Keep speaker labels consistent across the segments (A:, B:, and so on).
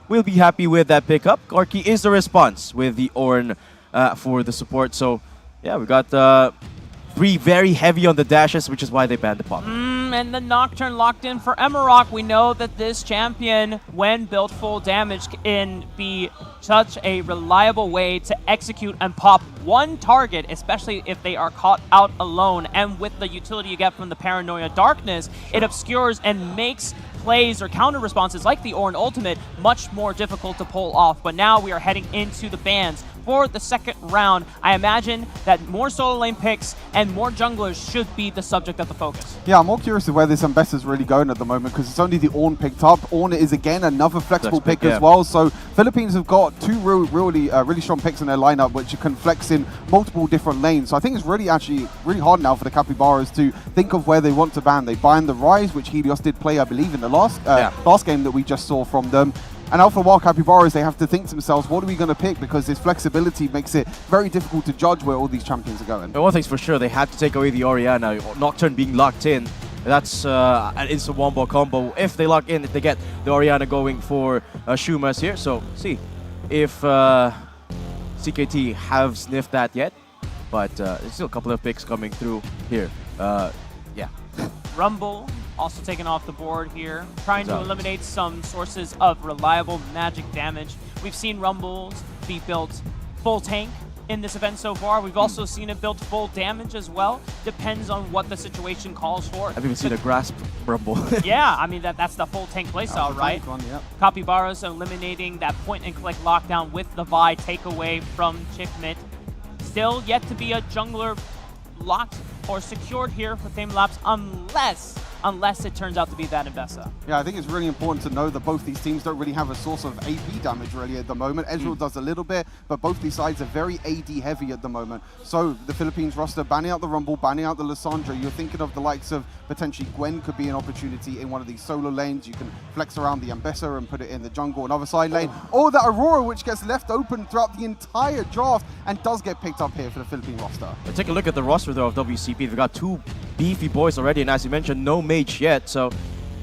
A: will be happy with that pickup. Corki is the response with the Ornn for the support. So, yeah, we got 3 very heavy on the dashes, which is why they banned the pop.
B: And the Nocturne locked in for Emerald. We know that this champion, when built full damage, can be such a reliable way to execute and pop one target, especially if they are caught out alone. And with the utility you get from the Paranoia Darkness, it obscures and makes plays or counter responses like the Ornn ultimate much more difficult to pull off. But now we are heading into the bans for the second round. I imagine that more solo lane picks and more junglers should be the subject of the focus.
C: Yeah, I'm more curious of where this Ambessa's really going at the moment, because it's only the Ornn picked up. Ornn is again another flexible pick as well. So Philippines have got 2 really strong picks in their lineup, which can flex in multiple different lanes. So I think it's really hard now for the Capybaras to think of where they want to ban. They banned the Rise, which Helios did play, I believe, in the last game that we just saw from them. And now for Wild Capybaras, they have to think to themselves, what are we going to pick? Because this flexibility makes it very difficult to judge where all these champions are going.
A: But one thing's for sure, they had to take away the Orianna. Nocturne being locked in, that's an instant one-ball combo. If they lock in, if they get the Orianna going for Shumas here. So, see if CKT have sniffed that yet. But there's still a couple of picks coming through here. Yeah.
B: Rumble also taken off the board here, trying to eliminate some sources of reliable magic damage. We've seen Rumbles be built full tank in this event so far. We've also seen it built full damage as well. Depends on what the situation calls for.
A: I've even seen a Grasp Rumble.
B: Yeah, I mean, that's the full tank playstyle, right? Capybaras eliminating that point-and-click lockdown with the Vi takeaway from Chickmit. Still yet to be a jungler locked or secured here for Thamelapse unless it turns out to be that Ambessa.
C: Yeah, I think it's really important to know that both these teams don't really have a source of AP damage really at the moment. Ezreal does a little bit, but both these sides are very AD heavy at the moment. So the Philippines roster banning out the Rumble, banning out the Lissandra. You're thinking of the likes of potentially Gwen could be an opportunity in one of these solo lanes. You can flex around the Ambessa and put it in the jungle, another side lane. Or the Aurora, which gets left open throughout the entire draft and does get picked up here for the Philippine roster.
A: But take a look at the roster though of WCP. They've got 2 beefy boys already, and as you mentioned, no mage yet. So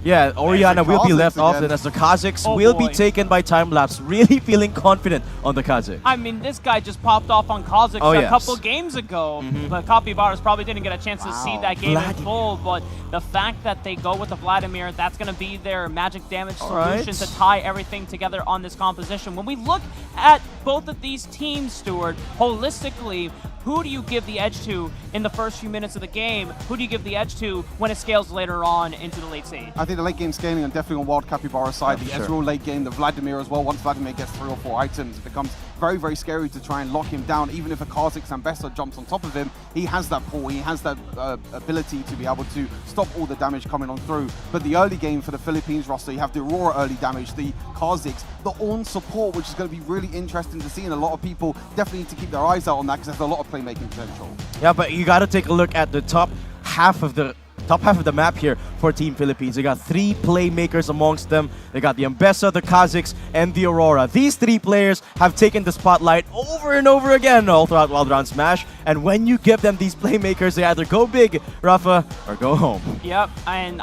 A: yeah, Orianna will be left off, and as the Kazakhs will be taken by Timelapse. Really feeling confident on the Kazakh.
B: I mean, this guy just popped off on Kazakhs a couple games ago, but Capybaras probably didn't get a chance to see that game in full, but the fact that they go with the Vladimir, that's going to be their magic damage solution to tie everything together on this composition. When we look at both of these teams, Stuart, holistically, who do you give the edge to in the first few minutes of the game? Who do you give the edge to when it scales later on into the late stage?
C: I think the late game scaling, and definitely on Wild Capybara side, the Ezreal late game, the Vladimir as well. Once Vladimir gets 3 or 4 items, it becomes very, very scary to try and lock him down. Even if a Kha'Zix Ambessa jumps on top of him, he has that pull, he has that ability to be able to stop all the damage coming on through. But the early game for the Philippines roster, you have the Aurora early damage, the Kha'Zix, the Ornn support, which is going to be really interesting to see, and a lot of people definitely need to keep their eyes out on that because there's a lot of playmaking potential.
A: Yeah, but you got to take a look at the top half of the map here for Team Philippines. They got 3 playmakers amongst them. They got the Ambessa, the Kazakhs, and the Aurora. These 3 players have taken the spotlight over and over again all throughout Wild Round Smash. And when you give them these playmakers, they either go big, Rafa, or go home.
B: Yep, and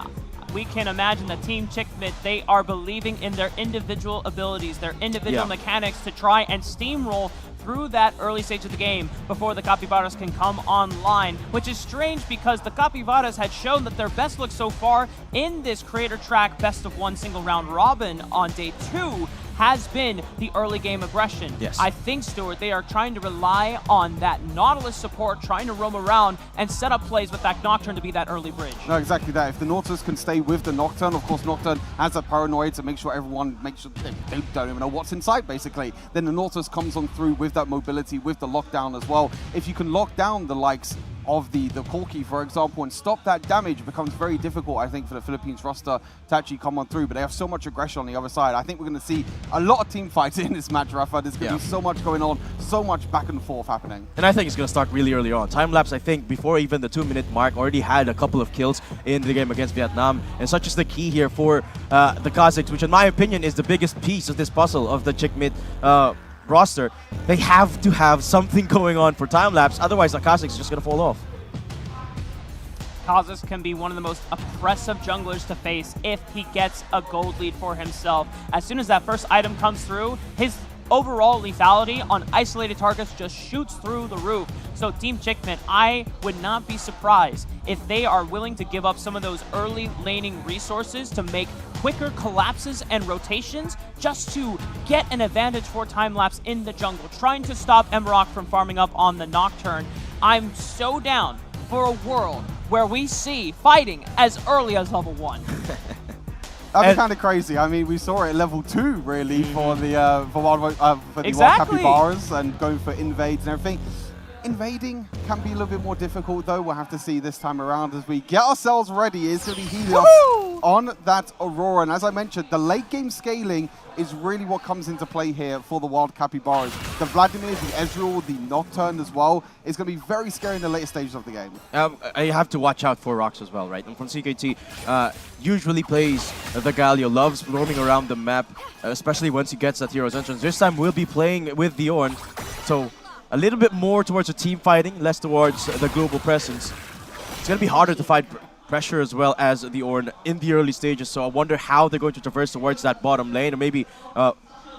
B: we can imagine that Team Chickmit, they are believing in their individual abilities, their individual mechanics to try and steamroll through that early stage of the game before the Capybaras can come online, which is strange because the Capybaras had shown that their best look so far in this creator track best of 1 single round robin on day 2 has been the early game aggression.
A: Yes.
B: I think, Stuart, they are trying to rely on that Nautilus support, trying to roam around and set up plays with that Nocturne to be that early bridge.
C: No, exactly that. If the Nautilus can stay with the Nocturne, of course Nocturne has a paranoid to make sure everyone makes sure they don't even know what's inside, basically. Then the Nautilus comes on through with that mobility, with the lockdown as well. If you can lock down the likes of the Corki, for example, and stop that damage, it becomes very difficult, I think, for the Philippines roster to actually come on through. But they have so much aggression on the other side. I think we're going to see a lot of team fights in this match, Rafa. There's going to be so much going on, so much back and forth happening.
A: And I think it's going to start really early on. Timelapse, I think, before even the 2-minute mark, already had a couple of kills in the game against Vietnam. And such is the key here for the Kazakhs, which in my opinion is the biggest piece of this puzzle of the Chickmit roster. They have to have something going on for Timelapse, otherwise the Kazakhs is just going to fall off.
B: Kha'Zix can be one of the most oppressive junglers to face if he gets a gold lead for himself. As soon as that first item comes through, his overall lethality on isolated targets just shoots through the roof. So Team Chickman, I would not be surprised if they are willing to give up some of those early laning resources to make quicker collapses and rotations just to get an advantage for time-lapse in the jungle, trying to stop Emerok from farming up on the Nocturne. I'm so down for a world where we see fighting as early as level 1.
C: That'd be kind of crazy. I mean, we saw it at level 2, really, for the Wild
B: Exactly.
C: Capybaras and going for invades and everything. Invading can be a little bit more difficult, though. We'll have to see this time around as we get ourselves ready. It's going to be Helios on that Aurora. And as I mentioned, the late game scaling is really what comes into play here for the Wild Capybaras. The Vladimir, the Ezreal, the Nocturne as well is going to be very scary in the later stages of the game.
A: I have to watch out for Rox as well, right? And from CKT, usually plays the Galio, loves roaming around the map, especially once he gets that Hero's Entrance. This time we'll be playing with the Ornn, so a little bit more towards the team fighting, less towards the global presence. It's going to be harder to fight pressure as well as the Ornn in the early stages, so I wonder how they're going to traverse towards that bottom lane, or maybe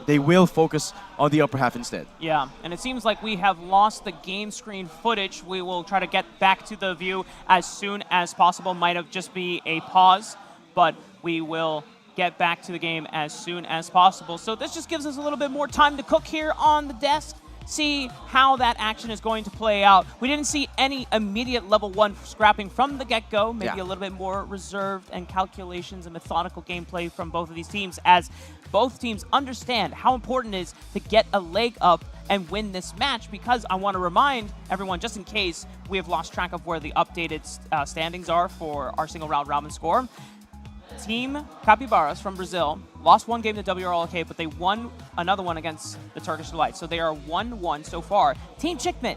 A: they will focus on the upper half instead.
B: Yeah, and it seems like we have lost the game screen footage. We will try to get back to the view as soon as possible. Might have just be a pause, but we will get back to the game as soon as possible. So this just gives us a little bit more time to cook here on the desk, see how that action is going to play out. We didn't see any immediate level 1 scrapping from the get-go, maybe a little bit more reserved and calculations and methodical gameplay from both of these teams, as both teams understand how important it is to get a leg up and win this match, because I want to remind everyone, just in case we have lost track of where the updated standings are for our single round robin score. Team Capybaras from Brazil lost one game to WRLK, but they won another one against the Turkish Delight. So they are 1-1 so far. Team Chickman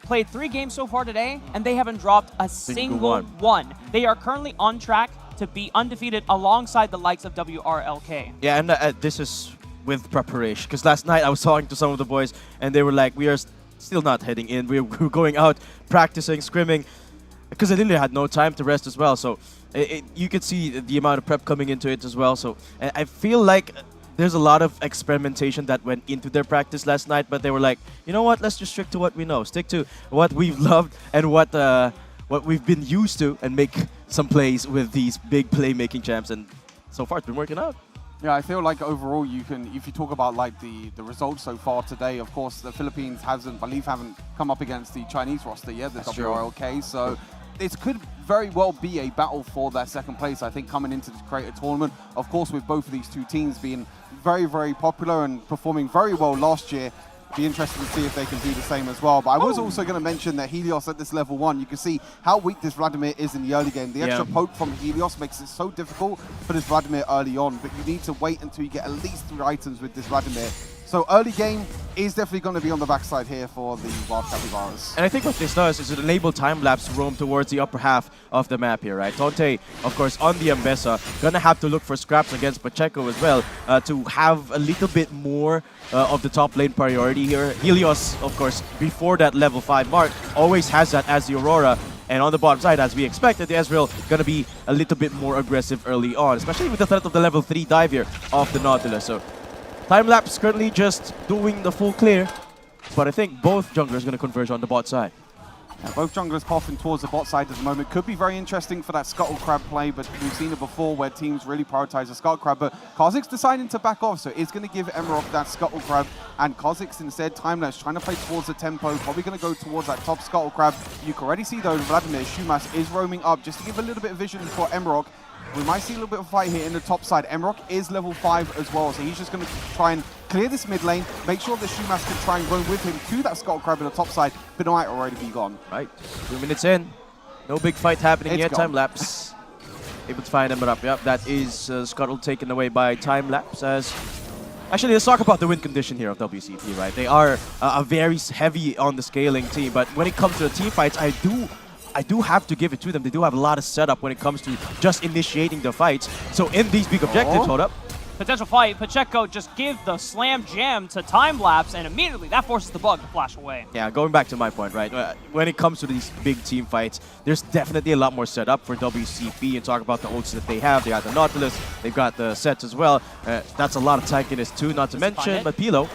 B: played 3 games so far today, and they haven't dropped a single one. They are currently on track to be undefeated alongside the likes of WRLK.
A: Yeah, and this is with preparation, because last night I was talking to some of the boys, and they were like, we are still not heading in. We're going out, practicing, scrimming, because they literally had no time to rest as well. So you could see the amount of prep coming into it as well. So I feel like there's a lot of experimentation that went into their practice last night, but they were like, you know what, let's just stick to what we know, stick to what we've loved and what we've been used to, and make some plays with these big playmaking champs. And so far it's been working out.
C: Yeah, I feel like overall you can, if you talk about like the results so far today, of course the Philippines haven't come up against the Chinese roster yet, the WRLK, so this could very well be a battle for that second place, I think, coming into the Creator Tournament. Of course, with both of these two teams being very, very popular and performing very well last year, be interested to see if they can do the same as well. But I was also going to mention that Helios at this level 1, you can see how weak this Vladimir is in the early game. The extra poke from Helios makes it so difficult for this Vladimir early on, but you need to wait until you get at least 3 items with this Vladimir. So early game is definitely going to be on the backside here for the Wild Capybaras.
A: And I think what this does is it enables time-lapse to roam towards the upper half of the map here, right? Tonte, of course, on the Ambessa, gonna have to look for scraps against Pacheco as well to have a little bit more of the top lane priority here. Helios, of course, before that level 5 mark, always has that as the Aurora. And on the bottom side, as we expected, the Ezreal gonna be a little bit more aggressive early on, especially with the threat of the level 3 dive here of the Nautilus. So time-lapse currently just doing the full clear, but I think both junglers going to converge on the bot side.
C: Yeah, both junglers coughing towards the bot side at the moment. Could be very interesting for that Scuttle Crab play, but we've seen it before where teams really prioritize the Scuttle Crab. But Kha'Zix deciding to back off, so it's going to give Emerald that Scuttle Crab, and Kha'Zix instead, time-lapse, trying to play towards the tempo, probably going to go towards that top Scuttle Crab. You can already see though, Vladimir Shumas is roaming up just to give a little bit of vision for Emerald. We might see a little bit of fight here in the top side. Emrock is level 5 as well, so he's just going to try and clear this mid lane, make sure that Shumas can try and roam with him to that Scuttle Crab in the top side, but it might already be gone.
A: Right, 2 minutes in. No big fight happening yet, time-lapse. Able to find Emrock. Yep, that is Scuttle taken away by time-lapse. As actually, let's talk about the win condition here of WCP, right? They are a very heavy on the scaling team, but when it comes to the team fights, I do have to give it to them. They do have a lot of setup when it comes to just initiating the fights. So in these big objectives, hold up.
B: potential fight, Pacheco just give the slam jam to time-lapse, and immediately that forces the bug to flash away.
A: Yeah, going back to my point, right? When it comes to these big team fights, there's definitely a lot more set up for WCP. And talk about the ults that they have. They got the Nautilus, they've got the sets as well. That's a lot of tankiness too, not to mention. But Pilo.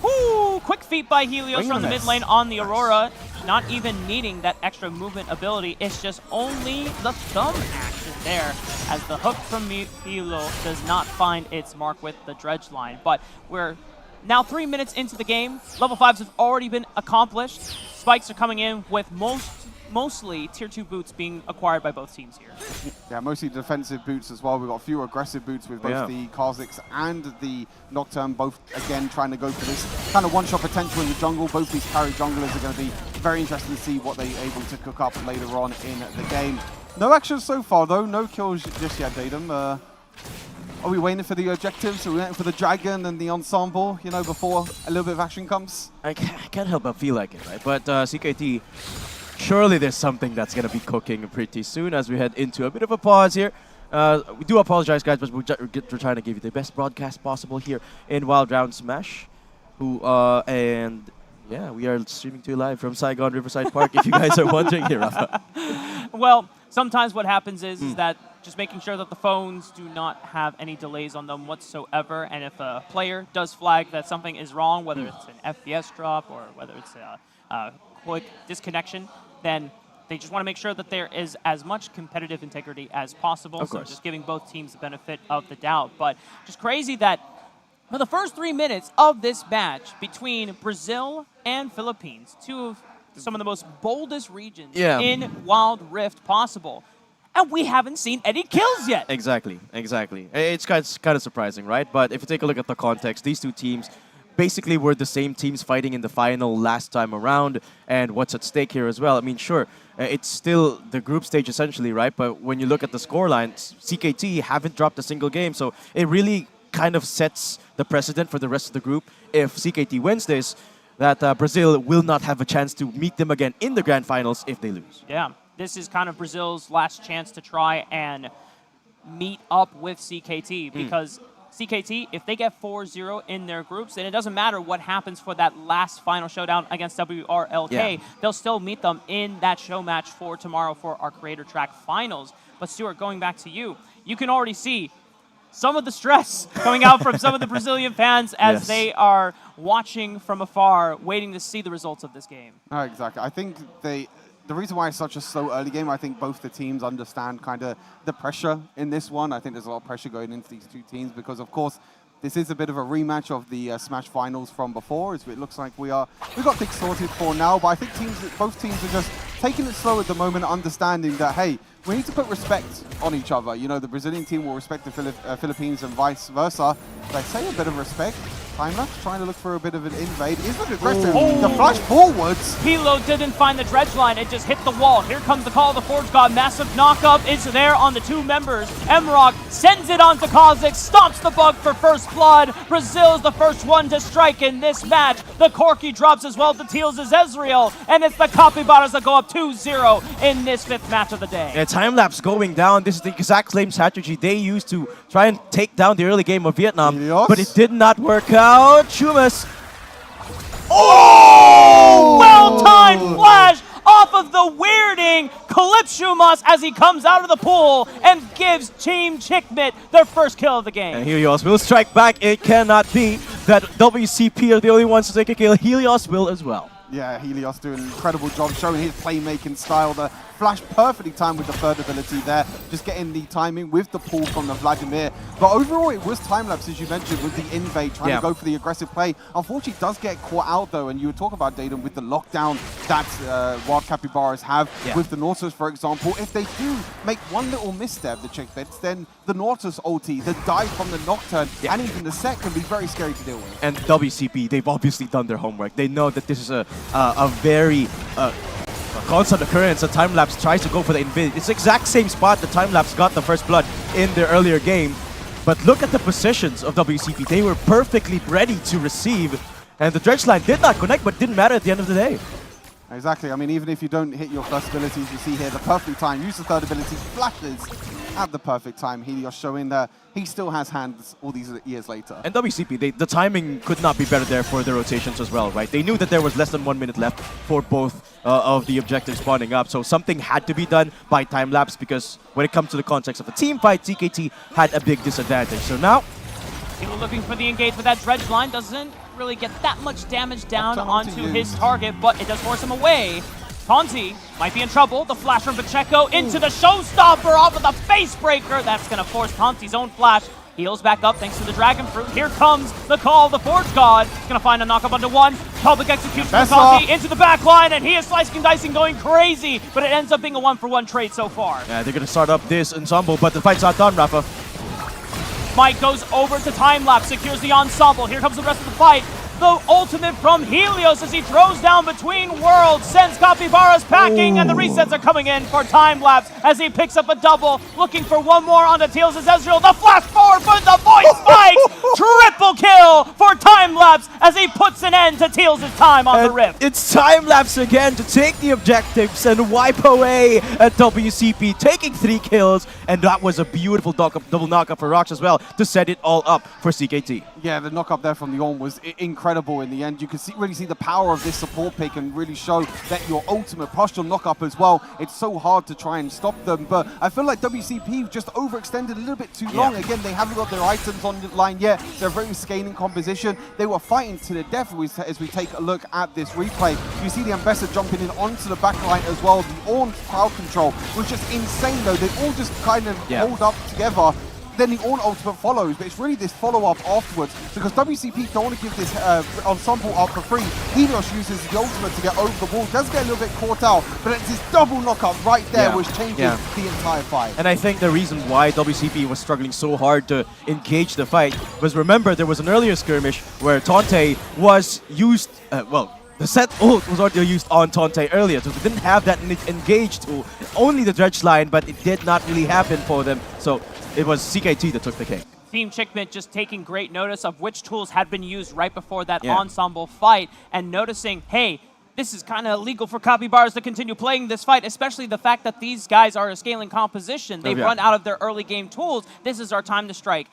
B: Ooh, quick feat by Helios from the mid lane on the Aurora. Not even needing that extra movement ability. It's just only the thumb action there, as the hook from Hilo does not find its mark with the dredge line. But we're now 3 minutes into the game. Level 5s have already been accomplished. Spikes are coming in with mostly tier 2 boots being acquired by both teams here.
C: Yeah, mostly defensive boots as well. We've got a few aggressive boots with both the Kha'Zix and the Nocturne, both again trying to go for this kind of one-shot potential in the jungle. Both these carry junglers are going to be very interesting to see what they're able to cook up later on in the game. No action so far though, no kills just yet, Datum. Are we waiting for the objectives? Are we waiting for the dragon and the ensemble, you know, before a little bit of action comes?
A: I can't help but feel like it, right? But CKT, surely there's something that's going to be cooking pretty soon as we head into a bit of a pause here. We do apologize, guys, but we're trying to give you the best broadcast possible here in Wild Round Smash. And yeah, we are streaming to you live from Saigon Riverside Park, if you guys are wondering here, Rafa.
B: Well, sometimes what happens is that just making sure that the phones do not have any delays on them whatsoever, and if a player does flag that something is wrong, whether it's an FPS drop or whether it's a quick disconnection, then they just want to make sure that there is as much competitive integrity as possible.
A: Of course.
B: So just giving both teams the benefit of the doubt. But just crazy that for the first 3 minutes of this match between Brazil and Philippines, two of some of the most boldest regions in Wild Rift possible, and we haven't seen any kills yet.
A: Exactly. It's kind of surprising, right? But if you take a look at the context, these two teams basically were the same teams fighting in the final last time around, and what's at stake here as well. I mean, sure, it's still the group stage essentially, right? But when you look at the scorelines, CKT haven't dropped a single game, so it really kind of sets the precedent for the rest of the group. If CKT wins this, that Brazil will not have a chance to meet them again in the grand finals if they lose.
B: Yeah, this is kind of Brazil's last chance to try and meet up with CKT, because CKT, if they get 4-0 in their groups, then it doesn't matter what happens for that last final showdown against WRLK. They'll still meet them in that show match for tomorrow for our Creator Track Finals. But Stuart, going back to you, you can already see some of the stress coming out from some of the Brazilian fans as they are watching from afar, waiting to see the results of this game.
C: Oh, exactly. I think the reason why it's such a slow early game, I think both the teams understand kind of the pressure in this one. I think there's a lot of pressure going into these two teams because, of course, this is a bit of a rematch of the Smash finals from before. It looks like we've got things sorted for now, but I think both teams are just taking it slow at the moment, understanding that, hey, we need to put respect on each other. You know, the Brazilian team will respect the Philippines and vice versa. Like, say a bit of respect. Time-lapse trying to look for a bit of an invade. Is that aggressive? The flash forwards.
B: Hilo didn't find the dredge line. It just hit the wall. Here comes the call of the Forge God. Massive knockup is there on the two members. Emrock sends it on to Kha'Zix. Stops the bug for first blood. Brazil's the first one to strike in this match. The Corki drops as well to Teals' Ezreal. And it's the Capybaras that go up 2-0 in this fifth match of the day.
A: Yeah, time-lapse going down. This is the exact same strategy they used to try and take down the early game of Vietnam. But it did not work out. Chumas.
B: Oh! Well-timed flash off of the weirding Calypshumas as he comes out of the pool and gives Team Chickmit their first kill of the game.
A: And Helios will strike back. It cannot be that WCP are the only ones to take a kill. Helios will as well.
C: Yeah, Helios doing an incredible job showing his playmaking style. The flash perfectly timed with the third ability there, just getting the timing with the pull from the Vladimir. But overall, it was time-lapse, as you mentioned, with the invade, trying to go for the aggressive play. Unfortunately, it does get caught out, though, and you would talk about Datum with the lockdown that Wild Capybaras have with the Nautilus, for example. If they do make one little misstep, the Chickbits, then the Nautilus ulti, the dive from the Nocturne, and even the set can be very scary to deal with.
A: And WCP, they've obviously done their homework. They know that this is a very constant occurrence. A time-lapse tries to go for the invade. It's the exact same spot the time-lapse got the first blood in their earlier game. But look at the positions of WCP. They were perfectly ready to receive. And the dredge line did not connect, but didn't matter at the end of the day.
C: Exactly. I mean, even if you don't hit your first abilities, you see here the perfect time. Use the third ability, flashes at the perfect time. Helios showing that he still has hands all these years later.
A: And WCP, the timing could not be better there for the rotations as well, right? They knew that there was less than 1 minute left for both of the objectives spawning up, so something had to be done by time-lapse because when it comes to the context of a team fight, CKT had a big disadvantage. So now,
B: he was looking for the engage, but that dredge line doesn't really get that much damage down onto his target, but it does force him away. Tonti might be in trouble. The flash from Pacheco into the showstopper off of the face breaker. That's going to force Tonti's own flash. Heals back up thanks to the Dragon Fruit. Here comes the call, the Forge God. He's going to find a knock-up onto one. Public execution from Tonti into the back line, and he is slicing and dicing, going crazy, but it ends up being a 1-for-1 trade so far.
A: yeah, they're going to start up this ensemble, but the fight's not done, Rafa.
B: Mike goes over to time-lapse, secures the ensemble. Here comes the rest of the fight. The ultimate from Helios as he throws down between worlds, sends Capybaras packing, and the resets are coming in for time-lapse as he picks up a double, looking for one more onto Teals' Ezreal. The flash forward for the voice spike! Triple kill for time-lapse as he puts an end to Teals' time on the Rift.
A: It's time-lapse again to take the objectives and wipe away at WCP, taking 3 kills, and that was a beautiful double knock-up for Rox as well to set it all up for CKT.
C: Yeah, the knock-up there from the Ornn was incredible in the end. You can really see the power of this support pick and really show that your ultimate plus your knock-up as well. It's so hard to try and stop them, but I feel like WCP just overextended a little bit too long. Again, they haven't got their items on the line yet. They're very scaling composition. They were fighting to the death as we take a look at this replay. You see the Ambassador jumping in onto the back line as well. The Ornn's crowd control was just insane though. They all just kind of hold up together. Then the Ornn ultimate follows, but it's really this follow-up afterwards because WCP don't want to give this ensemble up for free. Helios uses the ultimate to get over the wall, does get a little bit caught out, but it's this double knockup right there which changes the entire fight.
A: And I think the reason why WCP was struggling so hard to engage the fight was, remember, there was an earlier skirmish where Tante was used, the set ult was already used on Tonte earlier, so they didn't have that engage tool. Only the dredge line, but it did not really happen for them. So it was CKT that took the cake.
B: Team Chickmint just taking great notice of which tools had been used right before that ensemble fight and noticing, hey, this is kind of illegal for Capybaras to continue playing this fight, especially the fact that these guys are a scaling composition. They've run out of their early game tools. This is our time to strike.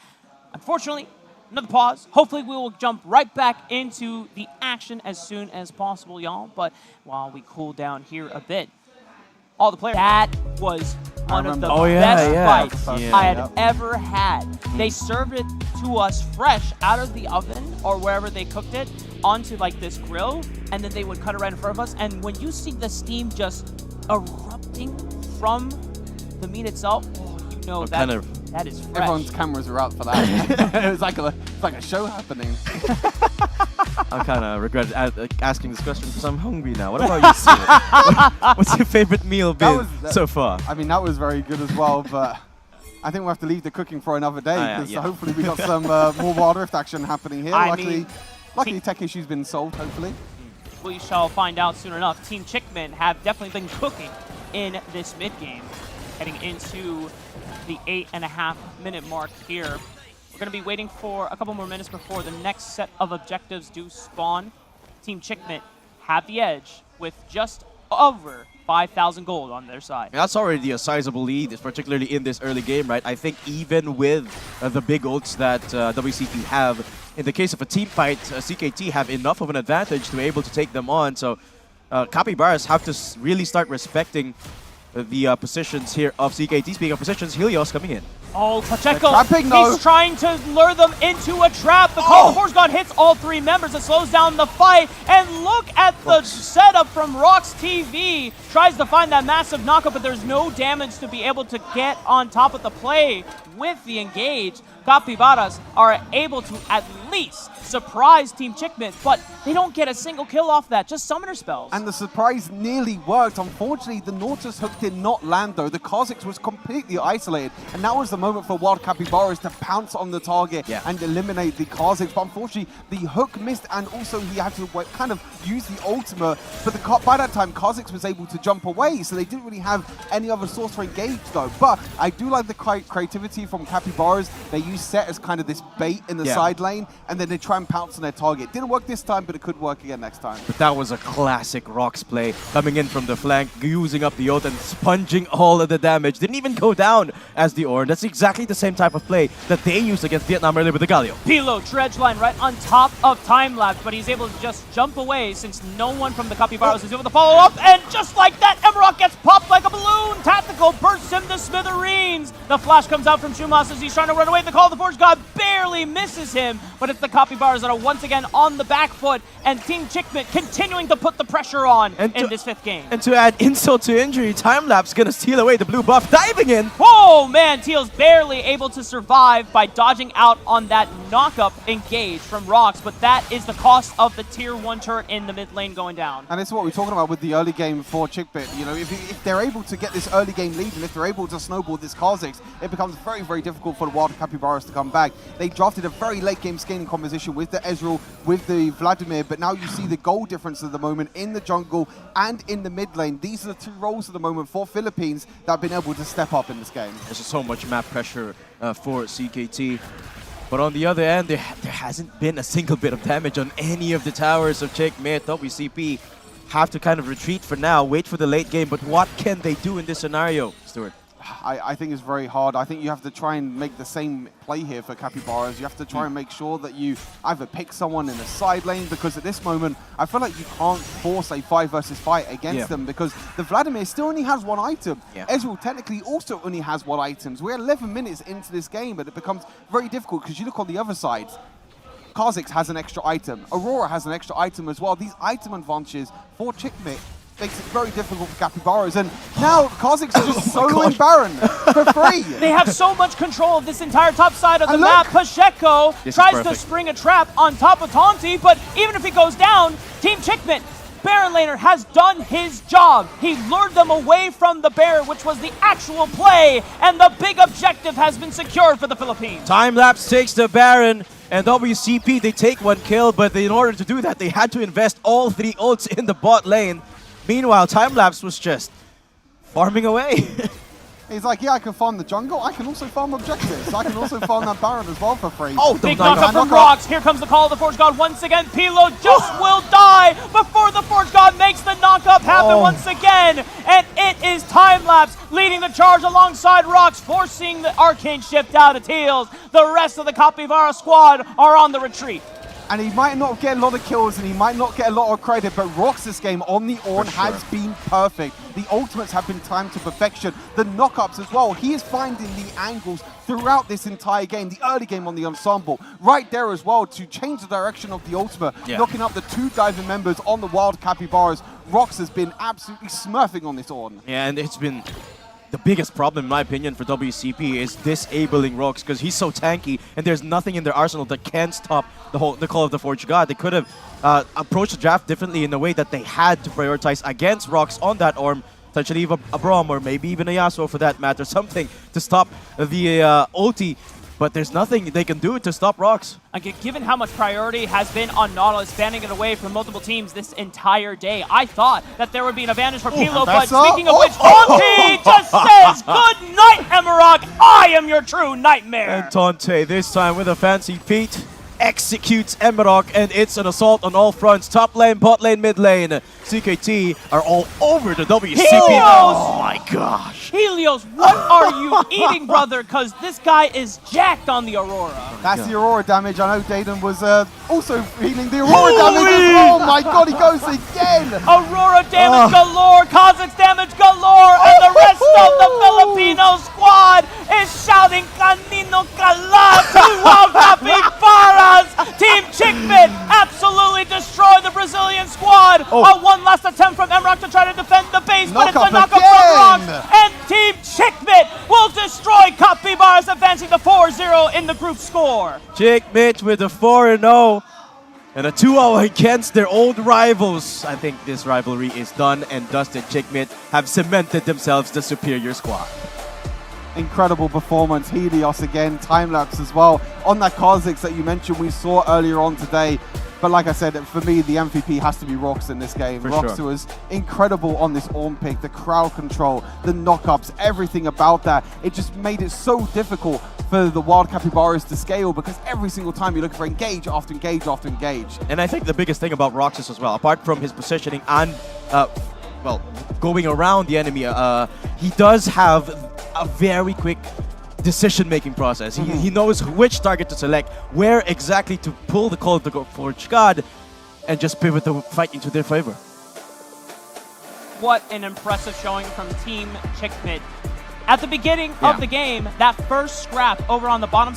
B: Unfortunately, another pause. Hopefully we will jump right back into the action as soon as possible, y'all. But while we cool down here a bit, all the players, that was one of the best fights I had ever had. They served it to us fresh out of the oven or wherever they cooked it onto like this grill, and then they would cut it right in front of us. And when you see the steam just erupting from the meat itself, you know that is fresh.
C: Everyone's cameras are out for that. It was like a show happening.
A: I kind of regret asking this question because I'm hungry now. What about you, Stuart? What's your favorite meal been so far?
C: I mean, that was very good as well, but I think we'll have to leave the cooking for another day because hopefully we got some more Wild Rift action happening here. Luckily, tech issue's been solved, hopefully.
B: We shall find out soon enough. Team Chickmint have definitely been cooking in this mid-game, heading into the 8.5-minute mark here. We're going to be waiting for a couple more minutes before the next set of objectives do spawn. Team Chickmint have the edge with just over 5,000 gold on their side.
A: That's already a sizable lead, particularly in this early game, right? I think even with the big ults that WCP have, in the case of a team fight, CKT have enough of an advantage to be able to take them on. So Capybaras have to really start respecting the positions here of CKT. Speaking of positions, Helios coming in.
B: Oh, Pacheco, he's trying to lure them into a trap. The Call of Force God hits all 3 members. It slows down the fight. And look at the setup from Rox TV. Tries to find that massive knockup, but there's no damage to be able to get on top of the play with the engage. Capybaras are able to at least surprise Team Chickmint, but they don't get a single kill off that, just summoner spells.
C: And the surprise nearly worked. Unfortunately, the Nautilus hook did not land though. The Kha'Zix was completely isolated, and that was the moment for Wild Capybaras to pounce on the target and eliminate the Kha'Zix. But unfortunately, the hook missed, and also he had to kind of use the ultimate. But by that time, Kha'Zix was able to jump away, so they didn't really have any other source for engage though. But I do like the creativity from Capybaras. They use Set as kind of this bait in the side lane, and then they try and and pounce on their target. Didn't work this time, but it could work again next time.
A: But that was a classic Rox play, coming in from the flank, using up the ult and sponging all of the damage. Didn't even go down as the Ornn. That's exactly the same type of play that they used against Vietnam earlier with the Galio.
B: Pilo, dredge line right on top of time-lapse, but he's able to just jump away since no one from the Capybaras is able to follow up, and just like that, Emerald gets popped like a balloon! Tactical bursts him to smithereens! The flash comes out from Shumas as he's trying to run away. The Call of the Forge God barely misses him, but it's the Capybaras that are once again on the back foot, and Team Chickmit continuing to put the pressure on in this 5th game.
A: And to add insult to injury, Time-Lapse gonna steal away the blue buff, diving in!
B: Oh man, Teal's barely able to survive by dodging out on that knock-up engage from Rox, but that is the cost of the tier 1 turret in the mid lane going down.
C: And this is what we're talking about with the early game for Chickbit. You know, if they're able to get this early game lead, and if they're able to snowball this Kha'Zix, it becomes very, very difficult for the Wild Capybaras to come back. They drafted a very late game scaling composition with the Ezreal, with the Vladimir, but now you see the goal difference at the moment in the jungle and in the mid lane. These are the 2 roles at the moment for Philippines that have been able to step up in this game.
A: There's just so much map pressure for CKT. But on the other end, there hasn't been a single bit of damage on any of the towers of Chickmit. WCP have to kind of retreat for now, wait for the late game. But what can they do in this scenario, Stuart?
C: I think it's very hard. I think you have to try and make the same play here for Capybaras. You have to try and make sure that you either pick someone in the side lane, because at this moment, I feel like you can't force a 5 versus 5 against them, because the Vladimir still only has 1 item. Ezreal technically also only has 1 item. We're 11 minutes into this game, but it becomes very difficult because you look on the other side. Kha'Zix has an extra item. Aurora has an extra item as well. These item advantages for Chickmit makes it very difficult for Capybaras, and now Kha'Zix is just soloing Baron for free.
B: They have so much control of this entire top side of the map. Pacheco tries to spring a trap on top of Taunty, but even if he goes down, Team Chickmit, Baron laner, has done his job. He lured them away from the bear, which was the actual play, and the big objective has been secured for the Philippines.
A: Time-Lapse takes the Baron, and WCP, they take 1 kill, but in order to do that, they had to invest all 3 ults in the bot lane. Meanwhile, Time-Lapse was just farming away.
C: He's like, yeah, I can farm the jungle. I can also farm objectives. I can also farm that Baron as well for free.
A: Oh,
B: big knock-up from Rox. Here comes the Call of the Forge God once again. Pilo just will die before the Forge God makes the knock-up happen once again. And it is Time-Lapse leading the charge alongside Rox, forcing the Arcane Shift out of Teals. The rest of the Capybara squad are on the retreat.
C: And he might not get a lot of kills and he might not get a lot of credit, but Rox this game on the Ornn has been perfect. The ultimates have been timed to perfection. The knockups as well. He is finding the angles throughout this entire game, the early game on the ensemble. Right there as well to change the direction of the ultimate, knocking up the 2 diving members on the Wild Capybaras. Rox has been absolutely smurfing on this Ornn.
A: Yeah, and it's been the biggest problem, in my opinion, for WCP is disabling Rox, because he's so tanky, and there's nothing in their arsenal that can stop the Call of the Forge God. They could have approached the draft differently in the way that they had to prioritize against Rox on that Ornn, potentially even a Braum, or maybe even a Yasuo for that matter, something to stop the ulti. But there's nothing they can do to stop Rox.
B: Given how much priority has been on Nautilus, banning it away from multiple teams this entire day, I thought that there would be an advantage for Pilo, but speaking of which, Taunty just says, "Good night, Emerald. I am your true nightmare."
A: And Taunty, this time with a fancy feat, executes Emerald, and it's an assault on all fronts. Top lane, bot lane, mid lane. CKT are all over the WCP.
B: Helios!
A: Oh my gosh.
B: Helios, what are you eating, brother? Because this guy is jacked on the Aurora.
C: That's the Aurora damage. I know Dayton was also feeling the Aurora damage as well. Oh my god, he goes again.
B: Aurora damage galore, Kha'Zix damage galore, and the rest of the Filipino squad is shouting Kanino Kala to Wild Capybaras. Team Chickmit absolutely destroyed the Brazilian squad. One last attempt from Emrock to try to defend the base, but it's a knockup from Rox. And Team Chickmit will destroy Capybaras, advancing to 4-0 in the group score.
A: Chickmit with a 4-0 and a 2-0 against their old rivals. I think this rivalry is done and dusted. Chickmit have cemented themselves the superior squad.
C: Incredible performance. Helios again, Time-Lapse as well. On that Kha'Zix that you mentioned we saw earlier on today. But like I said, for me, the MVP has to be Rox in this game. Rox was incredible on this Ornn pick, the crowd control, the knockups, everything about that. It just made it so difficult for the Wild Capybaras to scale, because every single time you're looking for engage after engage after engage.
A: And I think the biggest thing about Roxas as well, apart from his positioning and, well, going around the enemy, he does have a very quick decision-making process. He knows which target to select, where exactly to pull the call to go for God, and just pivot the fight into their favor.
B: What an impressive showing from Team Chickpit. At the beginning of the game, that first scrap over on the bottom